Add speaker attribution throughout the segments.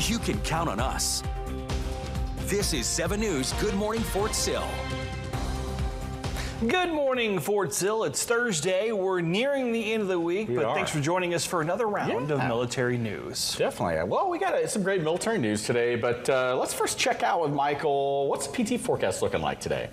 Speaker 1: you can count on us. This is 7 News Good Morning Fort Sill.
Speaker 2: Good morning, Fort Sill. It's Thursday. We're nearing the end of the week, but thanks for joining us for another round of military news.
Speaker 3: Definitely. Well, we got some great military news today, but let's first check out with Michael. What's the PT forecast looking like today?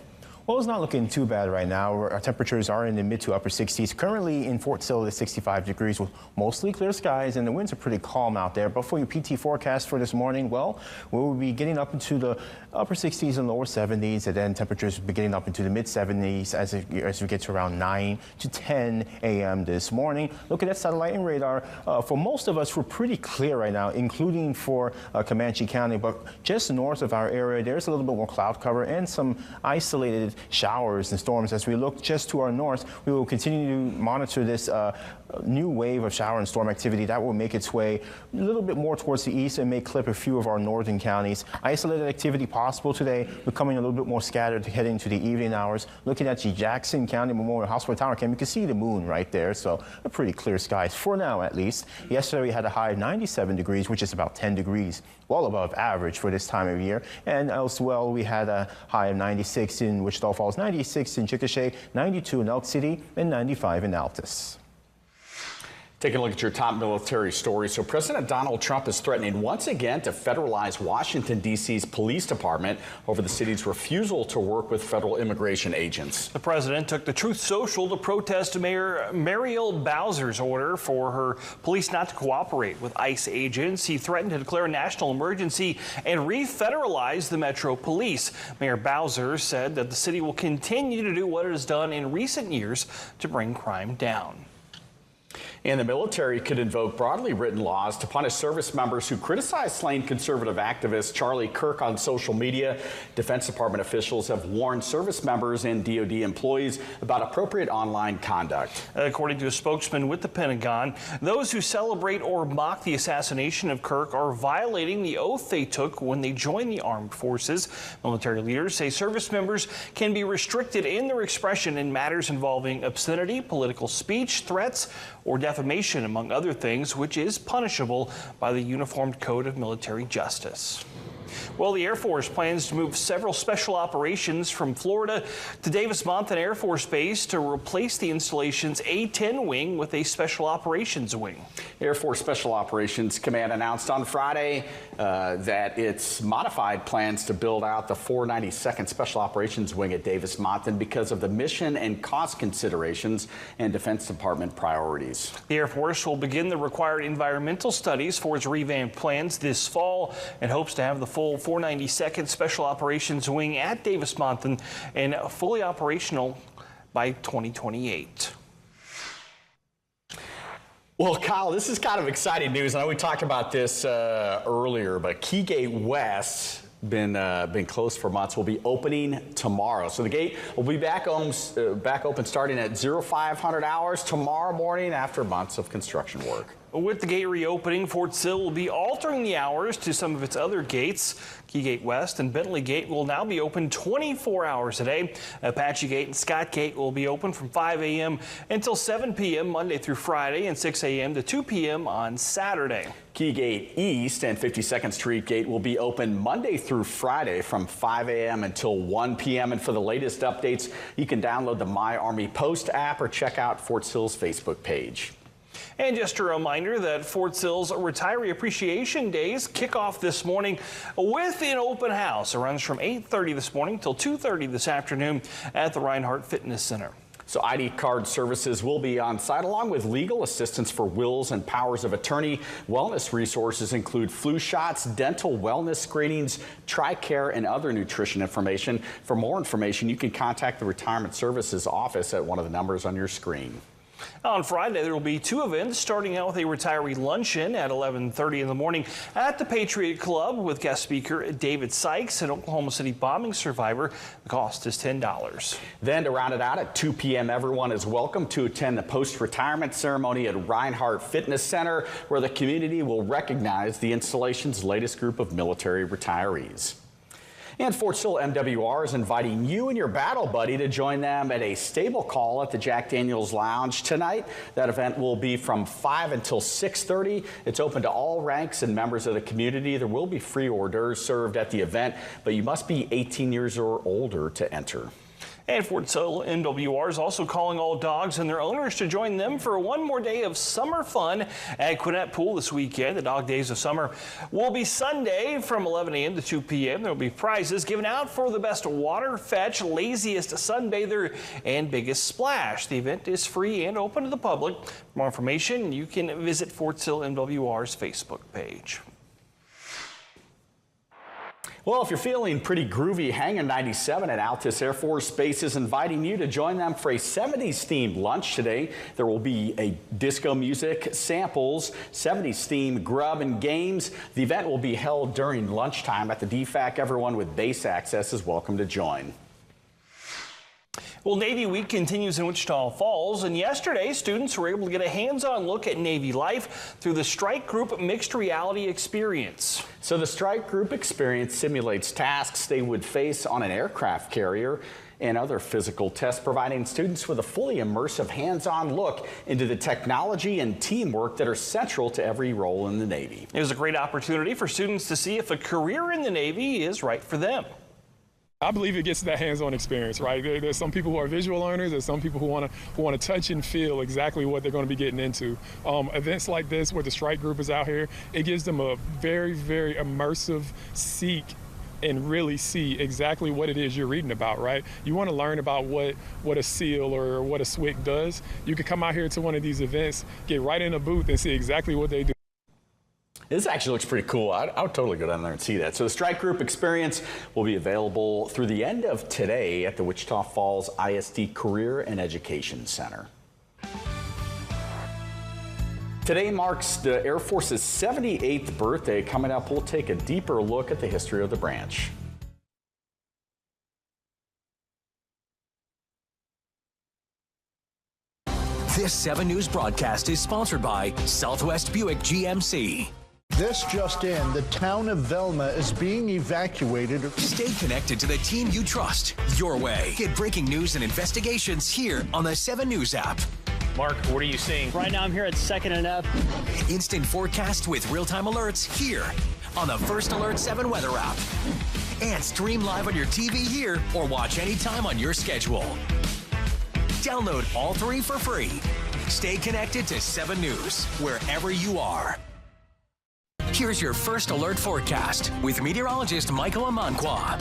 Speaker 4: Well, it's not looking too bad right now. Our temperatures are in the mid to upper 60s. Currently in Fort Sill, it's 65 degrees with mostly clear skies, and the winds are pretty calm out there. But for your PT forecast for this morning, well, we will be getting up into the upper 60s and lower 70s, and then temperatures will be getting up into the mid 70s as we get to around 9 to 10 a.m. this morning. Looking at satellite and radar, for most of us, we're pretty clear right now, including for Comanche County. But just north of our area, there's a little bit more cloud cover and some isolated showers and storms. As we look just to our north, we will continue to monitor this new wave of shower and storm activity that will make its way a little bit more towards the east and may clip a few of our northern counties. Isolated activity possible today, becoming a little bit more scattered heading to the evening hours. Looking at the Jackson County Memorial Hospital Tower cam, you can see the moon right there, so a pretty clear skies for now at least. Yesterday we had a high of 97 degrees, which is about 10 degrees, well above average for this time of year. And as well, we had a high of 96 in Wichita Falls, 96 in Chickasha, 92 in Elk City, and 95 in Altus.
Speaker 3: Taking a look at your top military stories. So President Donald Trump is threatening once again to federalize Washington, D.C.'s police department over the city's refusal to work with federal immigration agents.
Speaker 2: The president took to Truth Social to protest Mayor Muriel Bowser's order for her police not to cooperate with ICE agents. He threatened to declare a national emergency and re-federalize the Metro Police. Mayor Bowser said that the city will continue to do what it has done in recent years to bring crime down.
Speaker 3: And the military could invoke broadly written laws to punish service members who criticize slain conservative activist Charlie Kirk on social media. Defense Department officials have warned service members and DoD employees about appropriate online conduct.
Speaker 2: According to a spokesman with the Pentagon, those who celebrate or mock the assassination of Kirk are violating the oath they took when they joined the armed forces. Military leaders say service members can be restricted in their expression in matters involving obscenity, political speech, threats, or defamation, among other things, which is punishable by the Uniformed Code of Military Justice. Well, the Air Force plans to move several special operations from Florida to Davis-Monthan Air Force Base to replace the installation's A-10 wing with a Special Operations wing.
Speaker 3: Air Force Special Operations Command announced on Friday that its modified plans to build out the 492nd Special Operations Wing at Davis-Monthan because of the mission and cost considerations and Defense Department priorities.
Speaker 2: The Air Force will begin the required environmental studies for its revamped plans this fall and hopes to have the full 492nd Special Operations Wing at Davis-Monthan and fully operational by 2028.
Speaker 3: Well, Kyle, this is kind of exciting news. I know we talked about this earlier, but Keygate West been closed for months, will be opening tomorrow. So the gate will be back open starting at 0500 hours tomorrow morning after months of construction work.
Speaker 2: With the gate reopening, Fort Sill will be altering the hours to some of its other gates. Keygate West and Bentley Gate will now be open 24 hours a day. Apache Gate and Scott Gate will be open from 5 a.m. until 7 p.m. Monday through Friday and 6 a.m. to 2 p.m. on Saturday.
Speaker 3: Keygate East and 52nd Street Gate will be open Monday through Friday from 5 a.m. until 1 p.m. And for the latest updates, you can download the My Army Post app or check out Fort Sill's Facebook page.
Speaker 2: And just a reminder that Fort Sill's Retiree Appreciation Days kick off this morning with an open house. It runs from 8:30 this morning till 2:30 this afternoon at the Reinhardt Fitness Center.
Speaker 3: So ID card services will be on site along with legal assistance for wills and powers of attorney. Wellness resources include flu shots, dental wellness screenings, TRICARE, and other nutrition information. For more information, you can contact the Retirement Services office at one of the numbers on your screen.
Speaker 2: On Friday, there will be two events, starting out with a retiree luncheon at 11:30 in the morning at the Patriot Club with guest speaker David Sykes, an Oklahoma City bombing survivor. The cost is $10.
Speaker 3: Then to round it out at 2 p.m., everyone is welcome to attend the post-retirement ceremony at Reinhardt Fitness Center, where the community will recognize the installation's latest group of military retirees. And Fort Sill MWR is inviting you and your battle buddy to join them at a stable call at the Jack Daniels Lounge tonight. That event will be from 5 until 6:30. It's open to all ranks and members of the community. There will be free hors d'oeuvres served at the event, but you must be 18 years or older to enter.
Speaker 2: And Fort Sill MWR is also calling all dogs and their owners to join them for one more day of summer fun at Quinette Pool this weekend. The Dog Days of Summer will be Sunday from 11 a.m. to 2 p.m. There will be prizes given out for the best water fetch, laziest sunbather, and biggest splash. The event is free and open to the public. For more information, you can visit Fort Sill MWR's Facebook page.
Speaker 3: Well, if you're feeling pretty groovy, Hangar 97 at Altus Air Force Base is inviting you to join them for a 70s themed lunch today. There will be a disco music, samples, 70s themed grub and games. The event will be held during lunchtime at the DFAC. Everyone with base access is welcome to join.
Speaker 2: Well, Navy Week continues in Wichita Falls, and yesterday students were able to get a hands-on look at Navy life through the Strike Group Mixed Reality Experience.
Speaker 3: So the Strike Group experience simulates tasks they would face on an aircraft carrier and other physical tests, providing students with a fully immersive hands-on look into the technology and teamwork that are central to every role in the Navy.
Speaker 2: It was a great opportunity for students to see if a career in the Navy is right for them.
Speaker 5: I believe it gets that hands-on experience, right? There's some people who are visual learners. There's some people who want to touch and feel exactly what they're going to be getting into. Events like this, where the Strike Group is out here, it gives them a very, very immersive seek and really see exactly what it is you're reading about, right? You want to learn about what a SEAL or what a SWCC does. You can come out here to one of these events, get right in a booth and see exactly what they do.
Speaker 3: This actually looks pretty cool. I would totally go down there and see that. So the Strike Group experience will be available through the end of today at the Wichita Falls ISD Career and Education Center. Today marks the Air Force's 78th birthday. Coming up, we'll take a deeper look at the history of the branch.
Speaker 1: This 7 News broadcast is sponsored by Southwest Buick GMC.
Speaker 6: This just in, the town of Velma is being evacuated.
Speaker 1: Stay connected to the team you trust your way. Get breaking news and investigations here on the 7 News app.
Speaker 2: Mark, what are you seeing?
Speaker 7: Right now I'm here at 2nd and F.
Speaker 1: Instant forecast with real-time alerts here on the First Alert 7 weather app. And stream live on your TV here or watch anytime on your schedule. Download all 3 for free. Stay connected to 7 News wherever you are. Here's your First Alert forecast with meteorologist Michael Amankwa.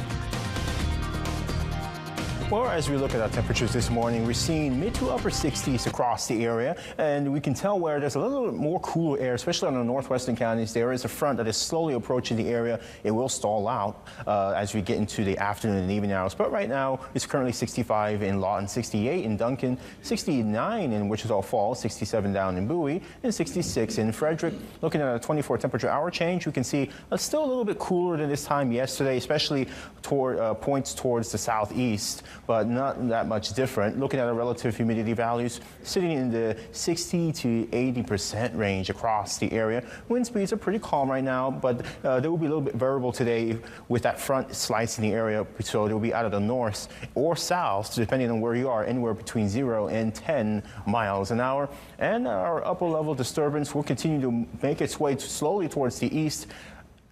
Speaker 4: Well, as we look at our temperatures this morning, we're seeing mid to upper 60s across the area, and we can tell where there's a little bit more cooler air, especially on the northwestern counties. There is a front that is slowly approaching the area. It will stall out as we get into the afternoon and evening hours. But right now, it's currently 65 in Lawton, 68 in Duncan, 69 in Wichita Falls, 67 down in Bowie, and 66 in Frederick. Looking at a 24 temperature hour change, you can see it's still a little bit cooler than this time yesterday, especially toward points towards the southeast, but not that much different. Looking at our relative humidity values, sitting in the 60 to 80% range across the area. Wind speeds are pretty calm right now, but they will be a little bit variable today with that front slicing the area, so they will be out of the north or south, depending on where you are, anywhere between 0 and 10 miles an hour. And our upper level disturbance will continue to make its way slowly towards the east.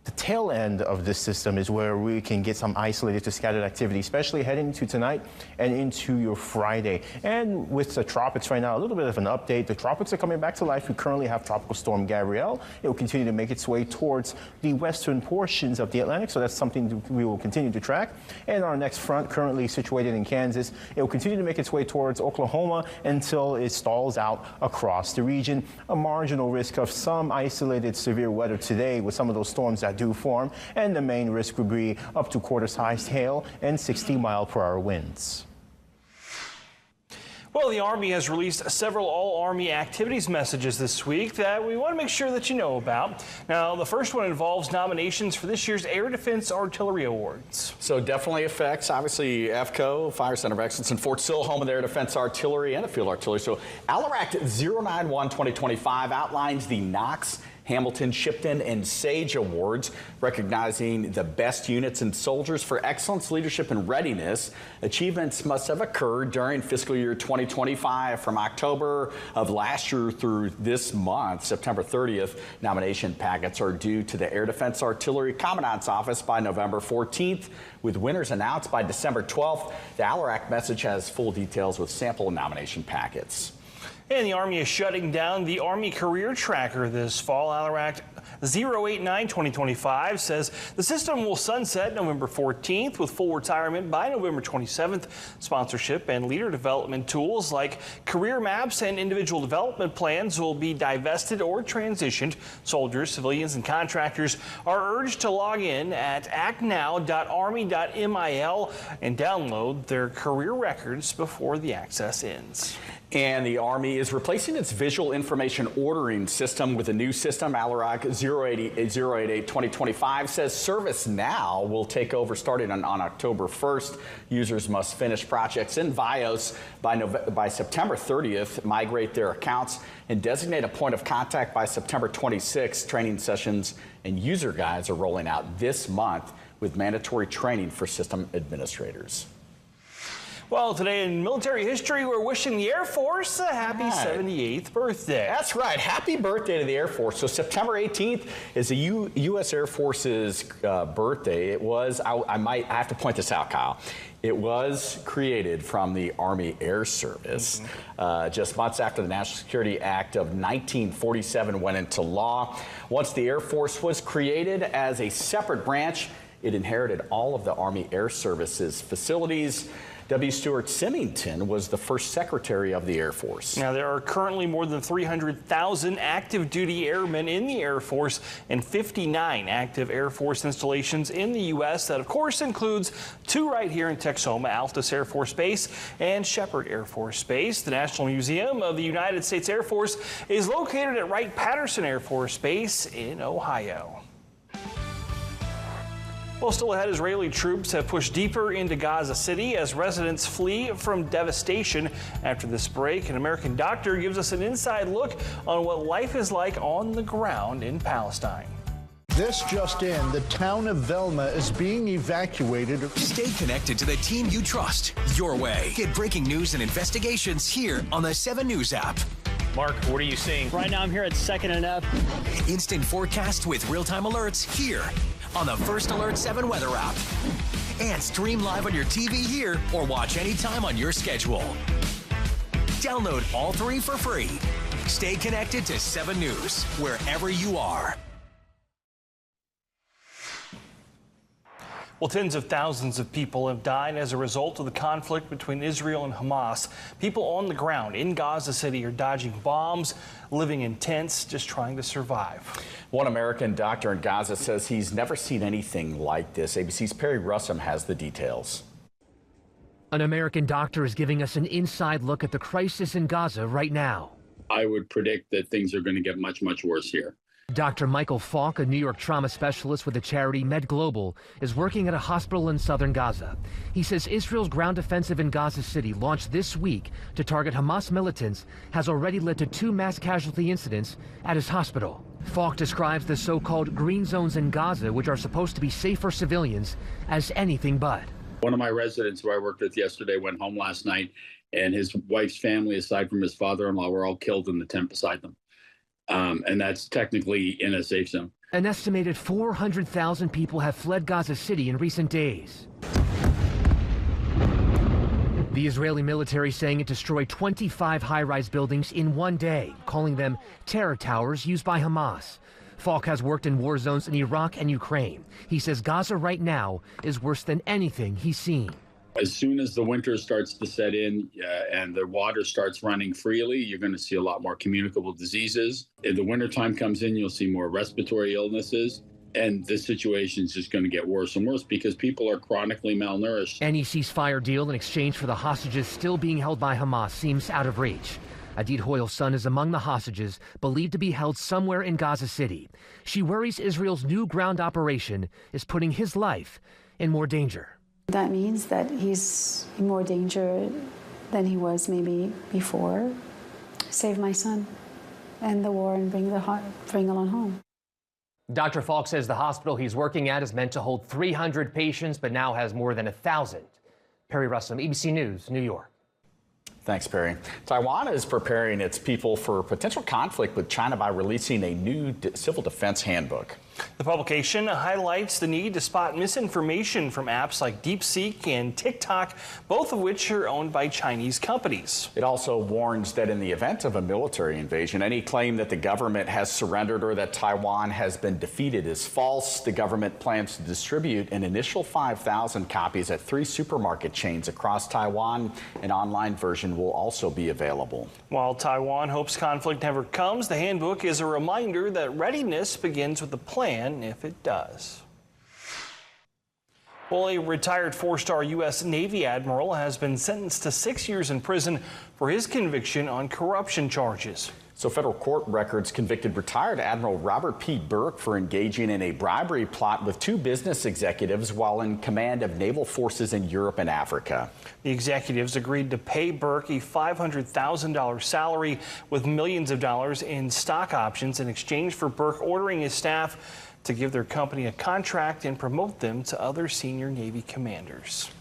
Speaker 4: The tail end of this system is where we can get some isolated to scattered activity, especially heading into tonight and into your Friday. And with the tropics right now, a little bit of an update. The tropics are coming back to life. We currently have Tropical Storm Gabrielle. It will continue to make its way towards the western portions of the Atlantic, so that's something we will continue to track. And our next front, currently situated in Kansas, it will continue to make its way towards Oklahoma until it stalls out across the region. A marginal risk of some isolated severe weather today with some of those storms that do form, and the main risk would be up to quarter-sized hail and 60-mile-per-hour winds.
Speaker 2: Well, the Army has released several all-Army activities messages this week that we want to make sure that you know about. Now, the first one involves nominations for this year's Air Defense Artillery Awards.
Speaker 3: So definitely affects, obviously, FCO, Fire Center of Excellence in Fort Sill, home of the Air Defense Artillery and the Field Artillery. So ALARACT 091-2025 outlines the Knox Hamilton, Shipton, and Sage Awards, recognizing the best units and soldiers for excellence, leadership, and readiness. Achievements must have occurred during fiscal year 2025 from October of last year through this month, September 30th. Nomination packets are due to the Air Defense Artillery Commandant's Office by November 14th, with winners announced by December 12th. The Allerac message has full details with sample nomination packets.
Speaker 2: And the Army is shutting down the Army Career Tracker this fall. Allerac 089-2025 says the system will sunset November 14th with full retirement by November 27th. Sponsorship and leader development tools like career maps and individual development plans will be divested or transitioned. Soldiers, civilians, and contractors are urged to log in at actnow.army.mil and download their career records before the access ends.
Speaker 3: And the Army is replacing its visual information ordering system with a new system. Allerac 088-2025 says ServiceNow will take over starting on October 1st. Users must finish projects in Vios by September 30th, migrate their accounts, and designate a point of contact by September 26th. Training sessions and user guides are rolling out this month with mandatory training for system administrators.
Speaker 2: Well, today in military history, we're wishing the Air Force a happy 78th birthday.
Speaker 3: That's right. Happy birthday to the Air Force. So September 18th is the U.S. Air Force's birthday. It was, I have to point this out, Kyle. It was created from the Army Air Service just months after the National Security Act of 1947 went into law. Once the Air Force was created as a separate branch, it inherited all of the Army Air Service's facilities. W. Stuart Symington was the first Secretary of the Air Force.
Speaker 2: Now, there are currently more than 300,000 active duty airmen in the Air Force and 59 active Air Force installations in the U.S. That, of course, includes 2 right here in Texoma, Altus Air Force Base and Shepherd Air Force Base. The National Museum of the United States Air Force is located at Wright-Patterson Air Force Base in Ohio. Well, still ahead, Israeli troops have pushed deeper into Gaza City as residents flee from devastation. After this break, an American doctor gives us an inside look on what life is like on the ground in Palestine.
Speaker 6: This just in, the town of Velma is being evacuated.
Speaker 1: Stay connected to the team you trust your way. Get breaking news and investigations here on the 7 News app.
Speaker 7: Mark, what are you seeing?
Speaker 8: Right now I'm here at 2nd and F.
Speaker 1: Instant forecast with real-time alerts here on the First Alert 7 weather app. And stream live on your TV here or watch anytime on your schedule. Download all 3 for free. Stay connected to 7 News wherever you are.
Speaker 2: Well, tens of thousands of people have died as a result of the conflict between Israel and Hamas. People on the ground in Gaza City are dodging bombs, living in tents, just trying to survive.
Speaker 3: One American doctor in Gaza says he's never seen anything like this. ABC's Perry Russum has the details.
Speaker 9: An American doctor is giving us an inside look at the crisis in Gaza right now.
Speaker 10: I would predict that things are going to get much, much worse here.
Speaker 9: Dr. Michael Falk, a New York trauma specialist with the charity Med Global, is working at a hospital in southern Gaza. He says Israel's ground offensive in Gaza City, launched this week to target Hamas militants, has already led to 2 mass casualty incidents at his hospital. Falk describes the so-called green zones in Gaza, which are supposed to be safe for civilians, as anything but.
Speaker 10: One of my residents who I worked with yesterday went home last night, and his wife's family, aside from his father-in-law, were all killed in the tent beside them. And that's technically in a safe zone.
Speaker 9: An estimated 400,000 people have fled Gaza City in recent days. The Israeli military saying it destroyed 25 high-rise buildings in one day, calling them terror towers used by Hamas. Falk has worked in war zones in Iraq and Ukraine. He says Gaza right now is worse than anything he's seen.
Speaker 10: As soon as the winter starts to set in and the water starts running freely, you're going to see a lot more communicable diseases. If the wintertime comes in, you'll see more respiratory illnesses. And this situation is just going to get worse and worse because people are chronically malnourished.
Speaker 9: Any ceasefire deal in exchange for the hostages still being held by Hamas seems out of reach. Adid Hoyle's son is among the hostages believed to be held somewhere in Gaza City. She worries Israel's new ground operation is putting his life in more danger.
Speaker 11: That means that he's in more danger than he was maybe before. Save my son. end the war and bring Elon home.
Speaker 9: Dr. Falk says the hospital he's working at is meant to hold 300 patients, but now has more than 1,000. Perry Russell, ABC News, New York.
Speaker 3: Thanks, Perry. Taiwan is preparing its people for potential conflict with China by releasing a new civil defense handbook.
Speaker 2: The publication highlights the need to spot misinformation from apps like DeepSeek and TikTok, both of which are owned by Chinese companies.
Speaker 3: It also warns that in the event of a military invasion, any claim that the government has surrendered or that Taiwan has been defeated is false. The government plans to distribute an initial 5,000 copies at 3 supermarket chains across Taiwan. An online version will also be available.
Speaker 2: While Taiwan hopes conflict never comes, the handbook is a reminder that readiness begins with the plan if it does. Well, a retired 4-star U.S. Navy admiral has been sentenced to 6 years in prison for his conviction on corruption charges.
Speaker 3: So federal court records convicted retired Admiral Robert P. Burke for engaging in a bribery plot with 2 business executives while in command of naval forces in Europe and Africa.
Speaker 2: The executives agreed to pay Burke a $500,000 salary with millions of dollars in stock options in exchange for Burke ordering his staff to give their company a contract and promote them to other senior Navy commanders.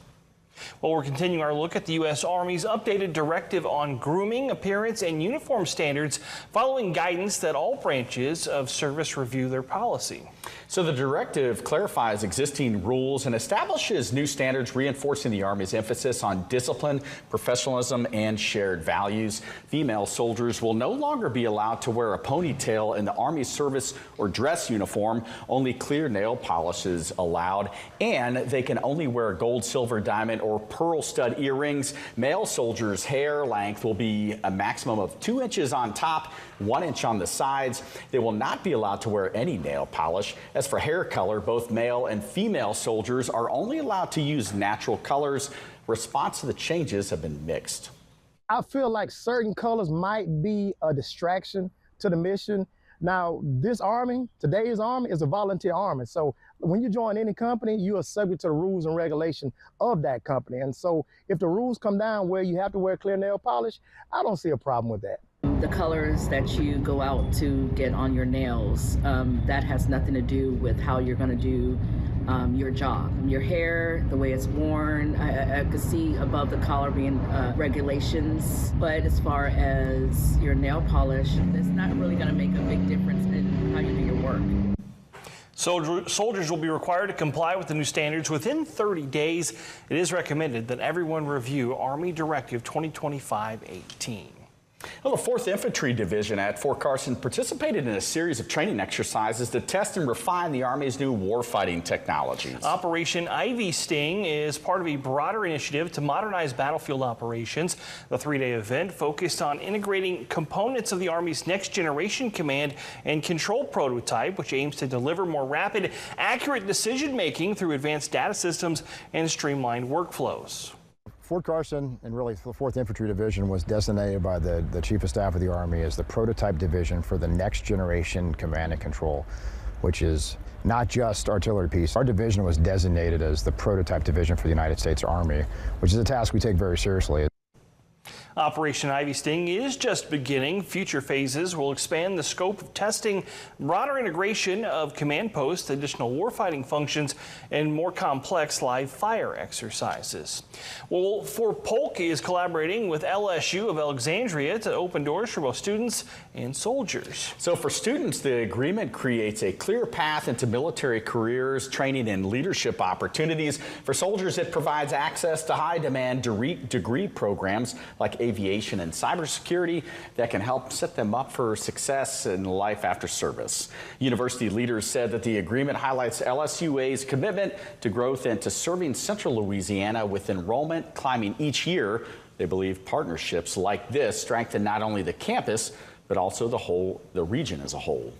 Speaker 2: Well, we're continuing our look at the U.S. Army's updated directive on grooming, appearance, and uniform standards following guidance that all branches of service review their policy.
Speaker 3: So the directive clarifies existing rules and establishes new standards, reinforcing the Army's emphasis on discipline, professionalism, and shared values. Female soldiers will no longer be allowed to wear a ponytail in the Army service or dress uniform. Only clear nail polish is allowed, and they can only wear gold, silver, diamond, or pearl stud earrings. Male soldiers' hair length will be a maximum of 2 inches on top, 1 inch on the sides. They will not be allowed to wear any nail polish. As for hair color, both male and female soldiers are only allowed to use natural colors. Response to the changes have been mixed.
Speaker 8: I feel like certain colors might be a distraction to the mission. Now, this Army, today's Army, is a volunteer Army. So when you join any company, you are subject to the rules and regulation of that company. And so if the rules come down where you have to wear clear nail polish, I don't see a problem with that.
Speaker 12: The colors that you go out to get on your nails, that has nothing to do with how you're going to do your job. Your hair, the way it's worn, I could see above the collar being regulations, but as far as your nail polish, it's not really going to make a big difference in how you do your work.
Speaker 2: Soldiers will be required to comply with the new standards within 30 days. It is recommended that everyone review Army Directive 2025-18.
Speaker 3: Well, the 4th Infantry Division at Fort Carson participated in a series of training exercises to test and refine the Army's new warfighting technologies.
Speaker 2: Operation Ivy Sting is part of a broader initiative to modernize battlefield operations. The 3-day event focused on integrating components of the Army's next-generation command and control prototype, which aims to deliver more rapid, accurate decision-making through advanced data systems and streamlined workflows.
Speaker 13: Fort Carson, and really the 4th Infantry Division, was designated by the Chief of Staff of the Army as the prototype division for the next generation command and control, which is not just artillery piece. Our division was designated as the prototype division for the United States Army, which is a task we take very seriously.
Speaker 2: Operation Ivy Sting is just beginning. Future phases will expand the scope of testing, broader integration of command posts, additional warfighting functions, and more complex live fire exercises. Well, Fort Polk is collaborating with LSU of Alexandria to open doors for both students and soldiers.
Speaker 3: So for students, the agreement creates a clear path into military careers, training, and leadership opportunities. For soldiers, it provides access to high-demand degree programs like aviation and cybersecurity that can help set them up for success in life after service. University leaders said that the agreement highlights LSUA's commitment to growth and to serving Central Louisiana with enrollment climbing each year. They believe partnerships like this strengthen not only the campus, but also the region as a whole.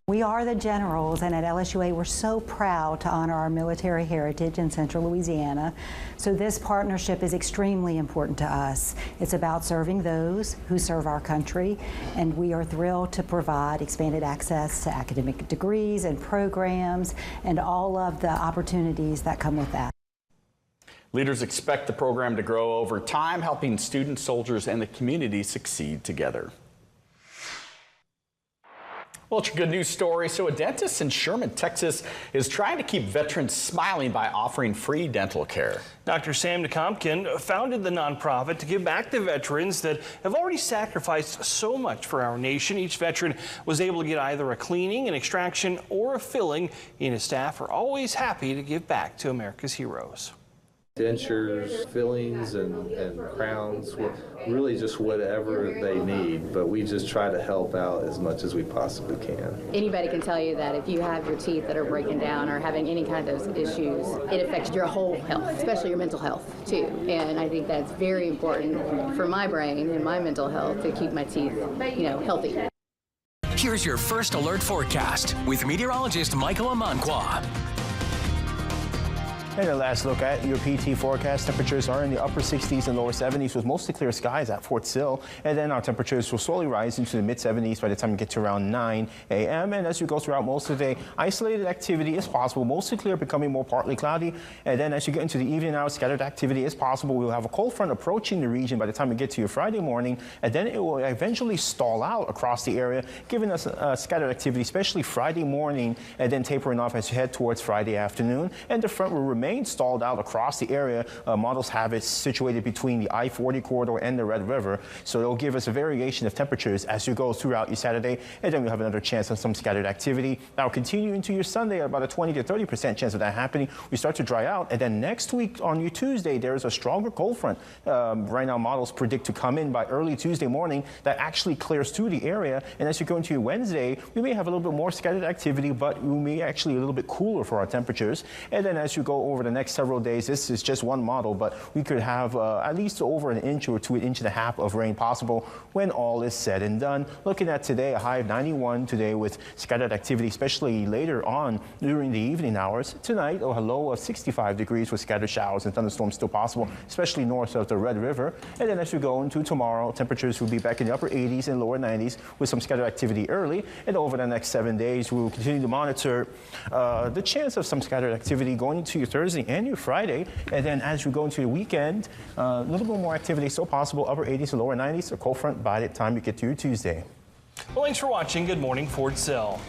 Speaker 14: We are the generals, and at LSUA we're so proud to honor our military heritage in Central Louisiana. So this partnership is extremely important to us. It's about serving those who serve our country, and we are thrilled to provide expanded access to academic degrees and programs and all of the opportunities that come with that.
Speaker 3: Leaders expect the program to grow over time, helping students, soldiers, and the community succeed together. Well, it's a good news story. So a dentist in Sherman, Texas is trying to keep veterans smiling by offering free dental care.
Speaker 2: Dr. Sam DeCompkin founded the nonprofit to give back to veterans that have already sacrificed so much for our nation. Each veteran was able to get either a cleaning, an extraction, or a filling. He and his staff are always happy to give back to America's heroes.
Speaker 15: Dentures, fillings, and crowns, really just whatever they need, but we just try to help out as much as we possibly can.
Speaker 16: Anybody can tell you that if you have your teeth that are breaking down or having any kind of those issues, it affects your whole health, especially your mental health too. And I think that's very important for my brain and my mental health to keep my teeth, healthy.
Speaker 1: Here's your first alert forecast with meteorologist Michael Amankwa.
Speaker 4: And a last look at your PT forecast. Temperatures are in the upper 60s and lower 70s with mostly clear skies at Fort Sill. And then our temperatures will slowly rise into the mid 70s by the time we get to around 9 a.m. And as you go throughout most of the day, isolated activity is possible. Mostly clear, becoming more partly cloudy. And then as you get into the evening hours, scattered activity is possible. We'll have a cold front approaching the region by the time we get to your Friday morning. And then it will eventually stall out across the area, giving us scattered activity, especially Friday morning, and then tapering off as you head towards Friday afternoon. And the front will remain stalled out across the area. Models have it situated between the I-40 corridor and the Red River, so it'll give us a variation of temperatures as you go throughout your Saturday, and then we'll have another chance of some scattered activity. Now, continue into your Sunday, about a 20 to 30% chance of that happening. We start to dry out, and then next week on your Tuesday, there is a stronger cold front. Right now, models predict to come in by early Tuesday morning. That actually clears through the area, and as you go into your Wednesday, we may have a little bit more scattered activity, but we may actually a little bit cooler for our temperatures. And then as you go over the next several days, this is just one model, but we could have at least over an inch or 2.5 inches of rain possible when all is said and done. Looking at today, a high of 91 today with scattered activity, especially later on during the evening hours. Tonight, a low of 65 degrees with scattered showers and thunderstorms still possible, especially north of the Red River. And then as we go into tomorrow, temperatures will be back in the upper 80s and lower 90s with some scattered activity early. And over the next 7 days, we will continue to monitor the chance of some scattered activity going into your Thursday and your Friday. And then as we go into the weekend, a little bit more activity still possible, upper 80s to lower 90s, a cold front by the time you get to your Tuesday.
Speaker 2: Well, thanks for watching Good Morning Fort Sill.